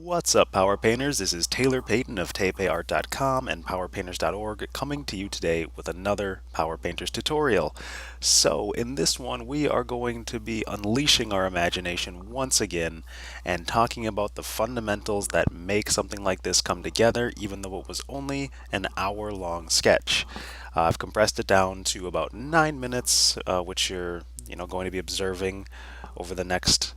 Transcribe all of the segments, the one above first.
What's up, Power Painters? This is Taylor Payton of TayPayArt.com and PowerPainters.org coming to you today with another Power Painters tutorial. So, in this one, we are going to be unleashing our imagination once again and talking about the fundamentals that make something like this come together, even though it was only an hour-long sketch. I've compressed it down to about 9 minutes, which you're going to be observing over the next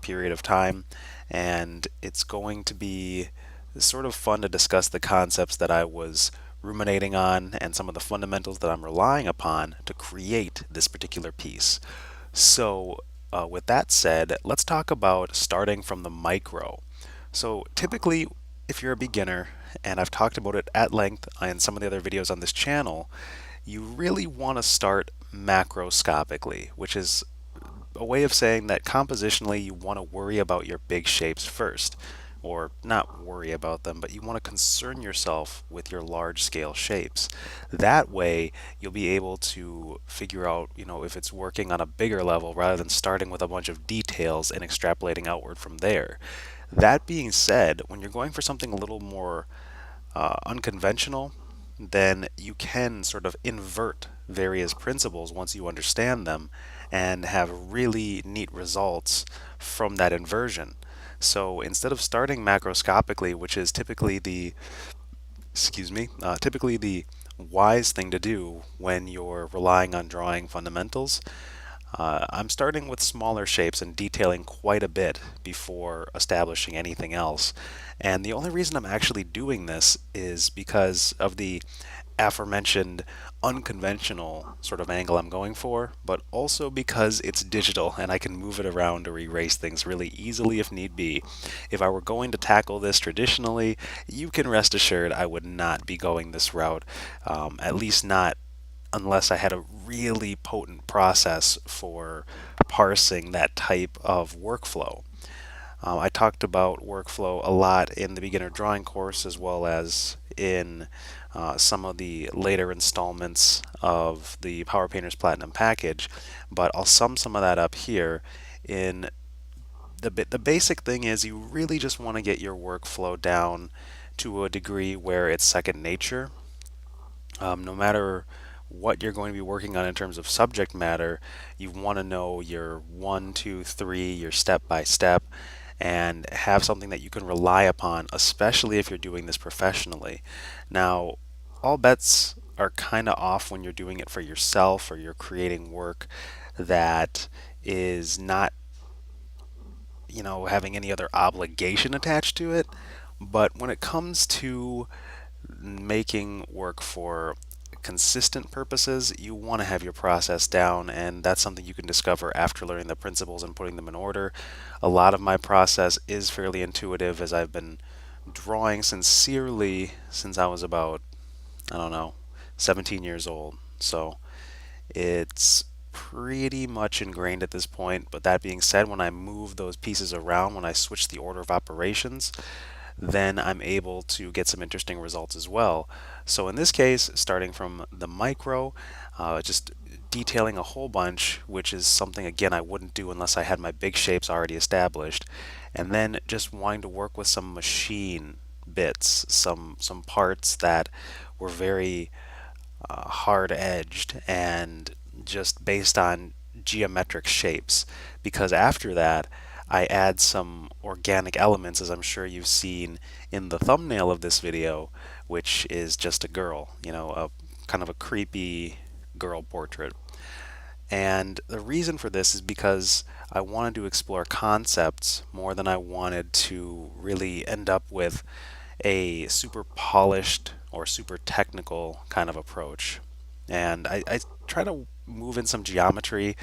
period of time, and it's going to be sort of fun to discuss the concepts that I was ruminating on and some of the fundamentals that I'm relying upon to create this particular piece. So, with that said, let's talk about starting from the micro. So, typically, if you're a beginner, and I've talked about it at length in some of the other videos on this channel, you really want to start macroscopically, which is a way of saying that compositionally you want to worry about your big shapes first. Or not worry about them, but you want to concern yourself with your large scale shapes. That way you'll be able to figure out, if it's working on a bigger level rather than starting with a bunch of details and extrapolating outward from there. That being said, when you're going for something a little more unconventional, then you can sort of invert various principles once you understand them and have really neat results from that inversion. So instead of starting macroscopically, which is typically the wise thing to do when you're relying on drawing fundamentals, I'm starting with smaller shapes and detailing quite a bit before establishing anything else. And the only reason I'm actually doing this is because of the aforementioned unconventional sort of angle I'm going for, but also because it's digital and I can move it around or erase things really easily if need be. If I were going to tackle this traditionally, you can rest assured I would not be going this route, at least not unless I had a really potent process for parsing that type of workflow. I talked about workflow a lot in the beginner drawing course as well as in some of the later installments of the Power Painters Platinum package, but I'll sum some of that up here. In the basic thing is you really just want to get your workflow down to a degree where it's second nature. No matter what you're going to be working on in terms of subject matter, you want to know your one, two, three, your step by step, and have something that you can rely upon, especially if you're doing this professionally. Now, all bets are kind of off when you're doing it for yourself or you're creating work that is not, having any other obligation attached to it. But when it comes to making work for consistent purposes, you want to have your process down, and that's something you can discover after learning the principles and putting them in order. A lot of my process is fairly intuitive as I've been drawing sincerely since I was about, I don't know, 17 years old. So it's pretty much ingrained at this point. But that being said, when I move those pieces around, when I switch the order of operations, then I'm able to get some interesting results as well. So in this case, starting from the micro, just detailing a whole bunch, which is something again I wouldn't do unless I had my big shapes already established, and then just wanting to work with some machine bits, some parts that were very hard edged and just based on geometric shapes, because after that I add some organic elements, as I'm sure you've seen in the thumbnail of this video, which is just a girl, a kind of a creepy girl portrait. And the reason for this is because I wanted to explore concepts more than I wanted to really end up with a super polished or super technical kind of approach. And I try to move in some geometry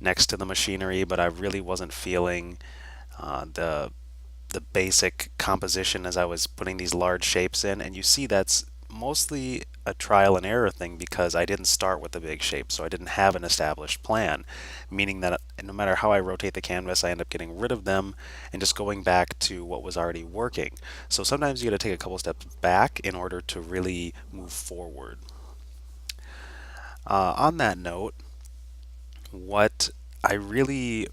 next to the machinery, but I really wasn't feeling the basic composition as I was putting these large shapes in. And you see that's mostly a trial and error thing because I didn't start with the big shape, so I didn't have an established plan, meaning that no matter how I rotate the canvas, I end up getting rid of them and just going back to what was already working. So sometimes you got to take a couple steps back in order to really move forward. On that note, what I really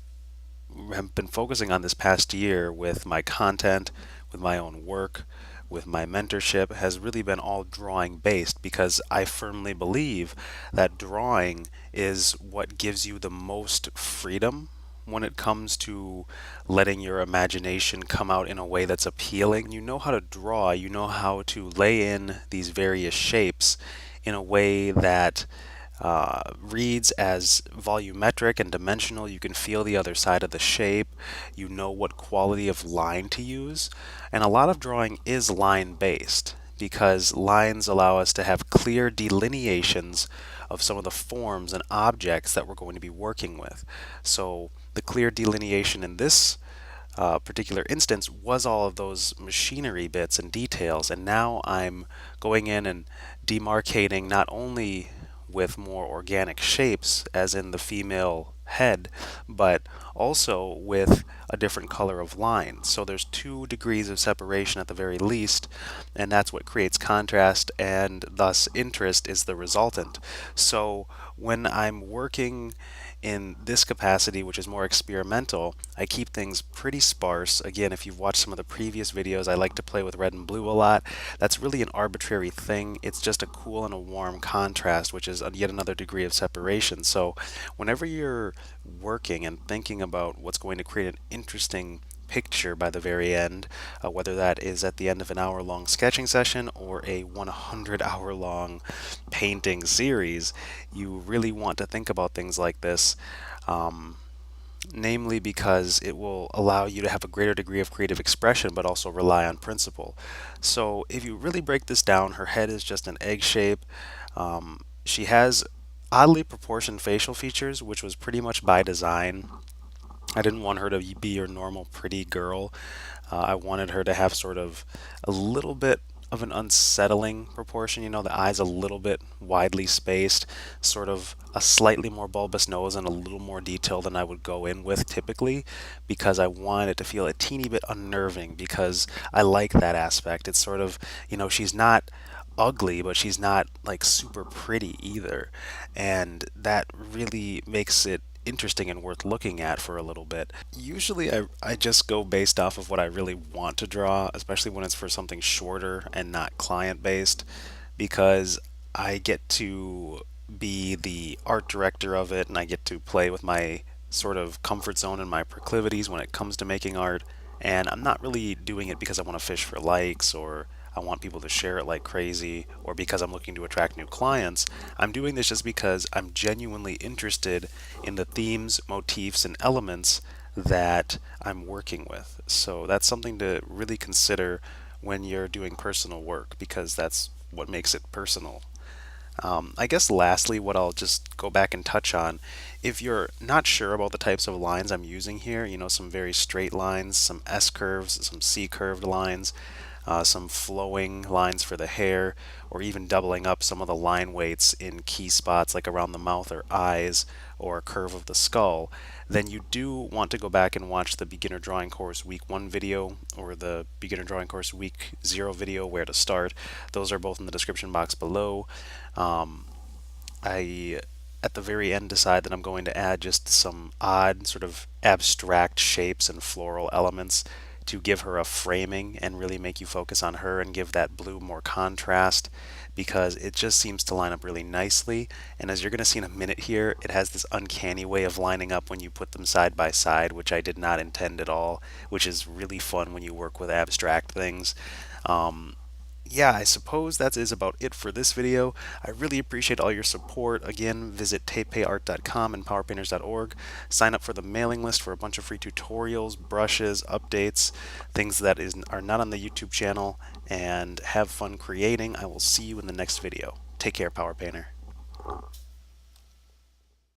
have been focusing on this past year with my content, with my own work, with my mentorship has really been all drawing based because I firmly believe that drawing is what gives you the most freedom when it comes to letting your imagination come out in a way that's appealing. You know how to draw, you know how to lay in these various shapes in a way that reads as volumetric and dimensional. You can feel the other side of the shape. You know what quality of line to use. And a lot of drawing is line based because lines allow us to have clear delineations of some of the forms and objects that we're going to be working with. So the clear delineation in this particular instance was all of those machinery bits and details, and now I'm going in and demarcating not only with more organic shapes, as in the female head, but also with a different color of line. So there's 2 degrees of separation at the very least, and that's what creates contrast, and thus interest is the resultant. So when I'm working in this capacity, which is more experimental, I keep things pretty sparse. Again, if you've watched some of the previous videos, I like to play with red and blue a lot. That's really an arbitrary thing. It's just a cool and a warm contrast, which is yet another degree of separation. So whenever you're working and thinking about what's going to create an interesting picture by the very end, whether that is at the end of an hour-long sketching session or a 100-hour-long painting series, you really want to think about things like this, namely because it will allow you to have a greater degree of creative expression but also rely on principle. So if you really break this down, her head is just an egg shape. She has oddly proportioned facial features, which was pretty much by design. I didn't want her to be your normal pretty girl. I wanted her to have sort of a little bit of an unsettling proportion. You know, the eyes a little bit widely spaced, sort of a slightly more bulbous nose and a little more detail than I would go in with typically, because I wanted it to feel a teeny bit unnerving because I like that aspect. It's sort of, she's not ugly, but she's not like super pretty either. And that really makes it interesting and worth looking at for a little bit. Usually I just go based off of what I really want to draw, especially when it's for something shorter and not client based, because I get to be the art director of it and I get to play with my sort of comfort zone and my proclivities when it comes to making art. And I'm not really doing it because I want to fish for likes or I want people to share it like crazy or because I'm looking to attract new clients. I'm doing this just because I'm genuinely interested in the themes, motifs, and elements that I'm working with. So that's something to really consider when you're doing personal work because that's what makes it personal. I guess lastly, what I'll just go back and touch on, if you're not sure about the types of lines I'm using here, some very straight lines, some S curves, some C curved lines, some flowing lines for the hair, or even doubling up some of the line weights in key spots like around the mouth or eyes or a curve of the skull, then you do want to go back and watch the Beginner Drawing Course Week 1 video or the Beginner Drawing Course Week 0 video, Where to Start. Those are both in the description box below. I, at the very end, decide that I'm going to add just some odd sort of abstract shapes and floral elements to give her a framing and really make you focus on her and give that blue more contrast because it just seems to line up really nicely. And as you're going to see in a minute here, it has this uncanny way of lining up when you put them side by side, which I did not intend at all, which is really fun when you work with abstract things. Yeah, I suppose that is about it for this video. I really appreciate all your support. Again, visit tapeart.com and powerpainters.org. Sign up for the mailing list for a bunch of free tutorials, brushes, updates, things that are not on the YouTube channel, and have fun creating. I will see you in the next video. Take care, Power Painter.